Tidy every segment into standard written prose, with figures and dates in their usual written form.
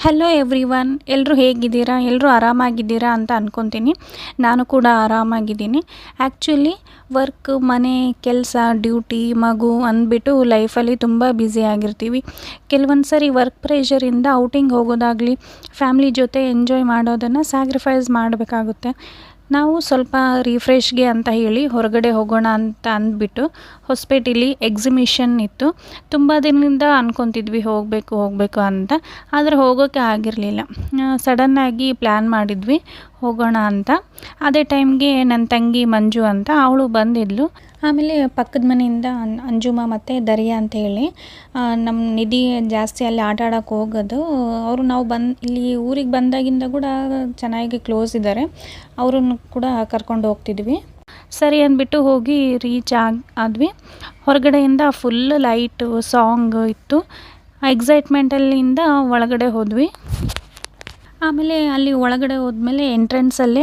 Hello everyone, ಎಲ್ಲರೂ ಹೇಗಿದ್ದೀರಾ? ಎಲ್ಲರೂ ಆರಾಮಾಗಿದ್ದೀರಾ ಅಂತ ಅಂದ್ಕೊತೀನಿ. ನಾನು ಕೂಡ ಆರಾಮಾಗಿದ್ದೀನಿ. ಆ್ಯಕ್ಚುಲಿ ವರ್ಕ್, ಮನೆ, ಕೆಲಸ, ಡ್ಯೂಟಿ, ಮಗು ಅಂದ್ಬಿಟ್ಟು ಲೈಫಲ್ಲಿ ತುಂಬ ಬ್ಯುಸಿ ಆಗಿರ್ತೀವಿ. ಕೆಲವೊಂದು ಸರಿ ವರ್ಕ್ ಪ್ರೆಷರಿಂದ ಔಟಿಂಗ್ ಹೋಗೋದಾಗಲಿ, ಫ್ಯಾಮ್ಲಿ ಜೊತೆ ಎಂಜಾಯ್ ಮಾಡೋದನ್ನು ಸ್ಯಾಕ್ರಿಫೈಸ್ ಮಾಡಬೇಕಾಗುತ್ತೆ. ನಾವು ಸ್ವಲ್ಪ ರಿಫ್ರೆಶ್ಗೆ ಅಂತ ಹೇಳಿ ಹೊರಗಡೆ ಹೋಗೋಣ ಅಂತ ಅಂದ್ಬಿಟ್ಟು ಹೊಸಪೇಟೆಲಿ ಎಕ್ಸಿಬಿಷನ್ ಇತ್ತು. ತುಂಬ ದಿನದಿಂದ ಅಂದ್ಕೊತಿದ್ವಿ ಹೋಗಬೇಕು ಅಂತ, ಆದರೆ ಹೋಗೋಕ್ಕೆ ಆಗಿರಲಿಲ್ಲ. ಸಡನ್ನಾಗಿ ಪ್ಲ್ಯಾನ್ ಮಾಡಿದ್ವಿ ಹೋಗೋಣ ಅಂತ. ಅದೇ ಟೈಮ್ಗೆ ನನ್ನ ತಂಗಿ ಮಂಜು ಅಂತ ಅವಳು ಬಂದಿದ್ಲು. ಆಮೇಲೆ ಪಕ್ಕದ ಮನೆಯಿಂದ ಅಂಜುಮ ಮತ್ತು ದರಿಯಾ ಅಂತ ಹೇಳಿ ನಮ್ಮ ನಿಧಿ ಜಾಸ್ತಿ ಅಲ್ಲಿ ಆಟ ಆಡೋಕ್ಕೆ ಹೋಗೋದು. ಅವರು ನಾವು ಇಲ್ಲಿ ಊರಿಗೆ ಬಂದಾಗಿಂದ ಕೂಡ ಚೆನ್ನಾಗಿ ಕ್ಲೋಸ್ ಇದ್ದಾರೆ. ಅವ್ರನ್ನು ಕೂಡ ಕರ್ಕೊಂಡು ಹೋಗ್ತಿದ್ವಿ. ಸರಿ ಅಂದ್ಬಿಟ್ಟು ಹೋಗಿ ರೀಚ್ ಆದ್ವಿ. ಹೊರಗಡೆಯಿಂದ ಫುಲ್ ಲೈಟು, ಸಾಂಗ್ ಇತ್ತು. ಎಕ್ಸೈಟ್ಮೆಂಟಲ್ಲಿಂದ ಒಳಗಡೆ ಹೋದ್ವಿ. ಆಮೇಲೆ ಅಲ್ಲಿ ಒಳಗಡೆ ಹೋದ್ಮೇಲೆ ಎಂಟ್ರೆನ್ಸಲ್ಲೇ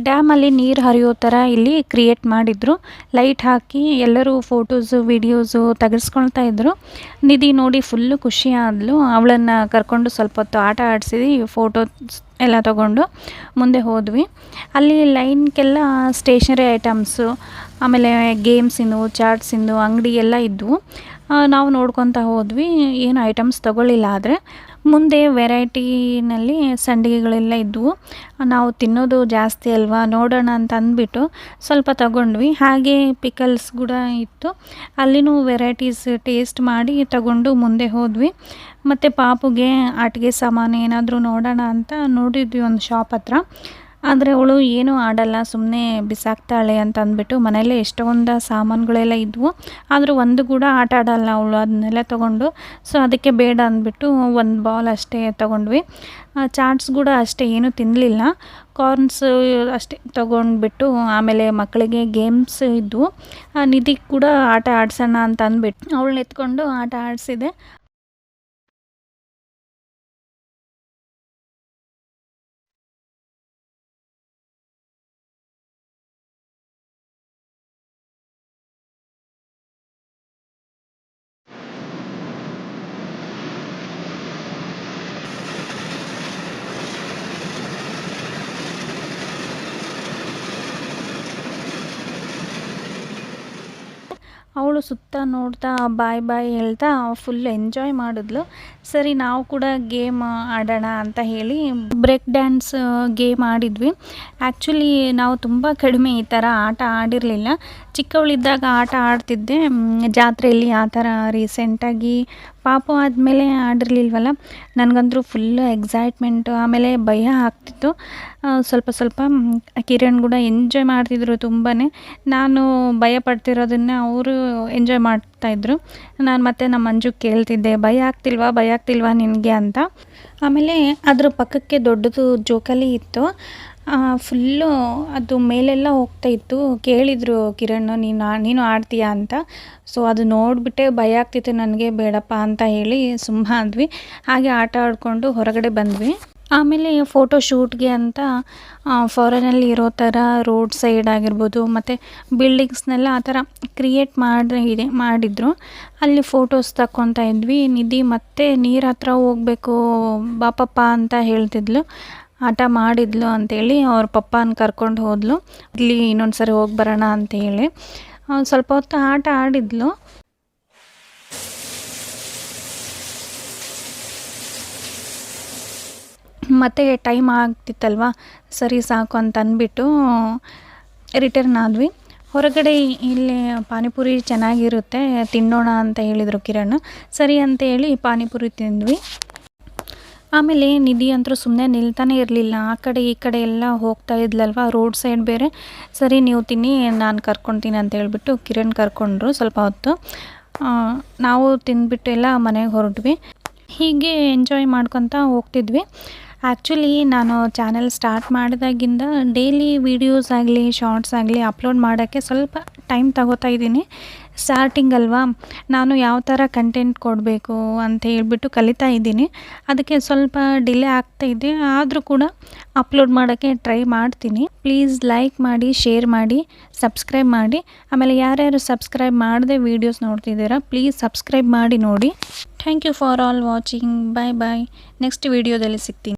ಡ್ಯಾಮಲ್ಲಿ ನೀರು ಹರಿಯೋ ಥರ ಇಲ್ಲಿ ಕ್ರಿಯೇಟ್ ಮಾಡಿದರು. ಲೈಟ್ ಹಾಕಿ ಎಲ್ಲರೂ ಫೋಟೋಸು ವೀಡಿಯೋಸು ತೆಗೆಸ್ಕೊಳ್ತಾ ಇದ್ದರು. ನಿಧಿ ನೋಡಿ ಫುಲ್ಲು ಖುಷಿ ಆದಳು. ಅವಳನ್ನು ಕರ್ಕೊಂಡು ಸ್ವಲ್ಪ ಹೊತ್ತು ಆಟ ಆಡಿಸಿದ್ವಿ, ಫೋಟೋಸ್ ಎಲ್ಲ ತೊಗೊಂಡು ಮುಂದೆ ಹೋದ್ವಿ. ಅಲ್ಲಿ ಲೈನ್ಗೆಲ್ಲ ಸ್ಟೇಷ್ನರಿ ಐಟಮ್ಸು, ಆಮೇಲೆ ಗೇಮ್ಸಿಂದು, ಚಾಟ್ಸಿಂದು ಅಂಗಡಿ ಎಲ್ಲ ಇದ್ದವು. ನಾವು ನೋಡ್ಕೊತಾ ಹೋದ್ವಿ, ಏನು ಐಟಮ್ಸ್ ತೊಗೊಳ್ಳಿಲ್ಲ. ಆದರೆ ಮುಂದೆ ವೆರೈಟಿನಲ್ಲಿ ಸಂಡಿಗೆಗಳೆಲ್ಲ ಇದ್ದವು. ನಾವು ತಿನ್ನೋದು ಜಾಸ್ತಿ ಅಲ್ವಾ, ನೋಡೋಣ ಅಂತ ಅಂದ್ಬಿಟ್ಟು ಸ್ವಲ್ಪ ತಗೊಂಡ್ವಿ. ಹಾಗೆ ಪಿಕಲ್ಸ್ ಕೂಡ ಇತ್ತು. ಅಲ್ಲಿನೂ ವೆರೈಟೀಸ್ ಟೇಸ್ಟ್ ಮಾಡಿ ತಗೊಂಡು ಮುಂದೆ ಹೋದ್ವಿ. ಮತ್ತು ಪಾಪುಗೆ ಆಟಿಕೆ ಸಾಮಾನು ಏನಾದರೂ ನೋಡೋಣ ಅಂತ ನೋಡಿದ್ವಿ ಒಂದು ಶಾಪ್ ಹತ್ರ. ಆದರೆ ಅವಳು ಏನೂ ಆಡಲ್ಲ, ಸುಮ್ಮನೆ ಬಿಸಾಕ್ತಾಳೆ ಅಂತ ಅಂದ್ಬಿಟ್ಟು ಮನೆಯಲ್ಲೇ ಎಷ್ಟೊಂದು ಸಾಮಾನುಗಳೆಲ್ಲ ಇದ್ವು. ಆದರೂ ಒಂದು ಕೂಡ ಆಟ ಆಡಲ್ಲ ಅವಳು, ಅದನ್ನೆಲ್ಲ ತೊಗೊಂಡು. ಸೊ ಅದಕ್ಕೆ ಬೇಡ ಅಂದ್ಬಿಟ್ಟು ಒಂದು ಬಾಲ್ ಅಷ್ಟೇ ತೊಗೊಂಡ್ವಿ. ಚಾಟ್ಸ್ ಕೂಡ ಅಷ್ಟೇ ಏನೂ ತಿನ್ನಲಿಲ್ಲ, ಕಾರ್ನ್ಸ್ ಅಷ್ಟೇ ತೊಗೊಂಡ್ಬಿಟ್ಟು ಆಮೇಲೆ ಮಕ್ಕಳಿಗೆ ಗೇಮ್ಸ್ ಇದ್ವು. ನಿಧಿ ಕೂಡ ಆಟ ಆಡ್ಸೋಣ ಅಂತ ಅಂದ್ಬಿಟ್ಟು ಅವಳನ್ನ ಎತ್ಕೊಂಡು ಆಟ ಆಡಿಸಿದೆ. ಅವಳು ಸುತ್ತ ನೋಡ್ತಾ ಬಾಯ್ ಬಾಯ್ ಹೇಳ್ತಾ ಫುಲ್ ಎಂಜಾಯ್ ಮಾಡಿದ್ಲು. ಸರಿ ನಾವು ಕೂಡ ಗೇಮ್ ಆಡೋಣ ಅಂತ ಹೇಳಿ ಬ್ರೇಕ್ ಡ್ಯಾನ್ಸ್ ಗೇಮ್ ಆಡಿದ್ವಿ. ಆ್ಯಕ್ಚುಲಿ ನಾವು ತುಂಬ ಕಡಿಮೆ ಈ ಥರ ಆಟ ಆಡಿರಲಿಲ್ಲ. ಚಿಕ್ಕವಳಿದ್ದಾಗ ಆಟ ಆಡ್ತಿದ್ದೆ ಜಾತ್ರೆಯಲ್ಲಿ. ಆ ಥರ ರೀಸೆಂಟಾಗಿ ಪಾಪು ಆದಮೇಲೆ ಆಡಿರ್ಲಿಲ್ವಲ್ಲ, ನನಗಂತೂ ಫುಲ್ಲು ಎಕ್ಸೈಟ್ಮೆಂಟು, ಆಮೇಲೆ ಭಯ ಆಗ್ತಿತ್ತು. ಸ್ವಲ್ಪ ಸ್ವಲ್ಪ ಕಿರಣ್ ಕೂಡ ಎಂಜಾಯ್ ಮಾಡ್ತಿದ್ರು ತುಂಬಾ. ನಾನು ಭಯ ಪಡ್ತಿರೋದನ್ನು ಅವರು ಎಂಜಾಯ್ ಮಾಡ್ತಾಯಿದ್ರು. ನಾನು ಮತ್ತೆ ನಮ್ಮ ಮಂಜು ಕೇಳ್ತಿದ್ದೆ, ಭಯ ಆಗ್ತಿಲ್ವಾ ನಿನಗೆ ಅಂತ. ಆಮೇಲೆ ಅದ್ರ ಪಕ್ಕಕ್ಕೆ ದೊಡ್ಡದು ಜೋಕಾಲಿ ಇತ್ತು. ಫುಲ್ಲು ಅದು ಮೇಲೆಲ್ಲ ಹೋಗ್ತಾ ಇತ್ತು. ಕೇಳಿದರು ಕಿರಣ್, ನೀನು ಆಡ್ತೀಯಾ ಅಂತ. ಸೊ ಅದು ನೋಡಿಬಿಟ್ಟೆ ಭಯ ಆಗ್ತಿತ್ತು ನನಗೆ, ಬೇಡಪ್ಪ ಅಂತ ಹೇಳಿ ಸುಮ್ಮನಾದ್ವಿ. ಹಾಗೆ ಆಟ ಆಡಿಕೊಂಡು ಹೊರಗಡೆ ಬಂದ್ವಿ. ಆಮೇಲೆ ಫೋಟೋ ಶೂಟ್ಗೆ ಅಂತ ಫಾರಿನಲ್ಲಿ ಇರೋ ಥರ ರೋಡ್ ಸೈಡ್ ಆಗಿರ್ಬೋದು ಮತ್ತು ಬಿಲ್ಡಿಂಗ್ಸ್ನೆಲ್ಲ ಆ ಥರ ಕ್ರಿಯೇಟ್ ಮಾಡಿದ್ರು. ಅಲ್ಲಿ ಫೋಟೋಸ್ ತಗೊತಾ ಇದ್ವಿ. ನಿಧಿ ಮತ್ತೆ ನೀರು ಹತ್ರ ಹೋಗಬೇಕು ಬಾಪಪ್ಪ ಅಂತ ಹೇಳ್ತಿದ್ಲು. ಆಟ ಮಾಡಿದ್ಲು ಅಂಥೇಳಿ ಅವ್ರ ಪಪ್ಪನ ಕರ್ಕೊಂಡು ಹೋದ್ಲು. ಇಲ್ಲಿ ಇನ್ನೊಂದು ಸರಿ ಹೋಗಿ ಬರೋಣ ಅಂಥೇಳಿ ಸ್ವಲ್ಪ ಹೊತ್ತು ಆಟ ಆಡಿದ್ಲು. ಮತ್ತು ಟೈಮ್ ಆಗ್ತಿತ್ತಲ್ವ, ಸರಿ ಸಾಕು ಅಂತ ಅಂದ್ಬಿಟ್ಟು ರಿಟರ್ನ್ ಆದ್ವಿ. ಹೊರಗಡೆ ಇಲ್ಲೇ ಪಾನಿಪುರಿ ಚೆನ್ನಾಗಿರುತ್ತೆ, ತಿನ್ನೋಣ ಅಂತ ಹೇಳಿದರು ಕಿರಣ್. ಸರಿ ಅಂತ ಹೇಳಿ ಪಾನಿಪುರಿ ತಿಂದ್ವಿ. ಆಮೇಲೆ ನಿಧಿ ಅಂತೂ ಸುಮ್ಮನೆ ನಿಲ್ತಾನೆ ಇರಲಿಲ್ಲ. ಆ ಕಡೆ ಈ ಕಡೆ ಎಲ್ಲ ಹೋಗ್ತಾ ಇದ್ಲಲ್ವ, ರೋಡ್ ಸೈಡ್ ಬೇರೆ. ಸರಿ ನೀವು ತಿನ್ನಿ, ನಾನು ಕರ್ಕೊಳ್ತೀನಿ ಅಂತ ಹೇಳ್ಬಿಟ್ಟು ಕಿರಣ್ ಕರ್ಕೊಂಡ್ರು. ಸ್ವಲ್ಪ ಹೊತ್ತು ನಾವು ತಿಂದ್ಬಿಟ್ಟು ಎಲ್ಲ ಮನೆಗೆ ಹೊರಟ್ವಿ. ಹೀಗೆ ಎಂಜಾಯ್ ಮಾಡ್ಕೊತ ಹೋಗ್ತಿದ್ವಿ. ಆ್ಯಕ್ಚುಲಿ ನಾನು ಚಾನೆಲ್ ಸ್ಟಾರ್ಟ್ ಮಾಡಿದಾಗಿಂದ ಡೈಲಿ ವೀಡಿಯೋಸ್ ಆಗಲಿ ಶಾರ್ಟ್ಸ್ ಆಗಲಿ ಅಪ್ಲೋಡ್ ಮಾಡೋಕ್ಕೆ ಸ್ವಲ್ಪ ಟೈಮ್ ತಗೋತಾ ಇದ್ದೀನಿ. ಸ್ಟಾರ್ಟಿಂಗ್ ಅಲ್ವಾ, ನಾನು ಯಾವ ಥರ ಕಂಟೆಂಟ್ ಕೊಡಬೇಕು ಅಂತ ಹೇಳ್ಬಿಟ್ಟು ಕಲಿತಾ ಇದ್ದೀನಿ. ಅದಕ್ಕೆ ಸ್ವಲ್ಪ ಡಿಲೇ ಆಗ್ತಾಯಿದೆ, ಆದರೂ ಕೂಡ ಅಪ್ಲೋಡ್ ಮಾಡೋಕ್ಕೆ ಟ್ರೈ ಮಾಡ್ತೀನಿ. ಪ್ಲೀಸ್ ಲೈಕ್ ಮಾಡಿ, ಶೇರ್ ಮಾಡಿ, ಸಬ್ಸ್ಕ್ರೈಬ್ ಮಾಡಿ. ಆಮೇಲೆ ಯಾರ್ಯಾರು ಸಬ್ಸ್ಕ್ರೈಬ್ ಮಾಡದೆ ವೀಡಿಯೋಸ್ ನೋಡ್ತಿದ್ದೀರಾ ಪ್ಲೀಸ್ ಸಬ್ಸ್ಕ್ರೈಬ್ ಮಾಡಿ ನೋಡಿ. Thank you for all watching. Bye bye. Next ವೀಡಿಯೋದಲ್ಲಿ ಸಿಗ್ತೀನಿ.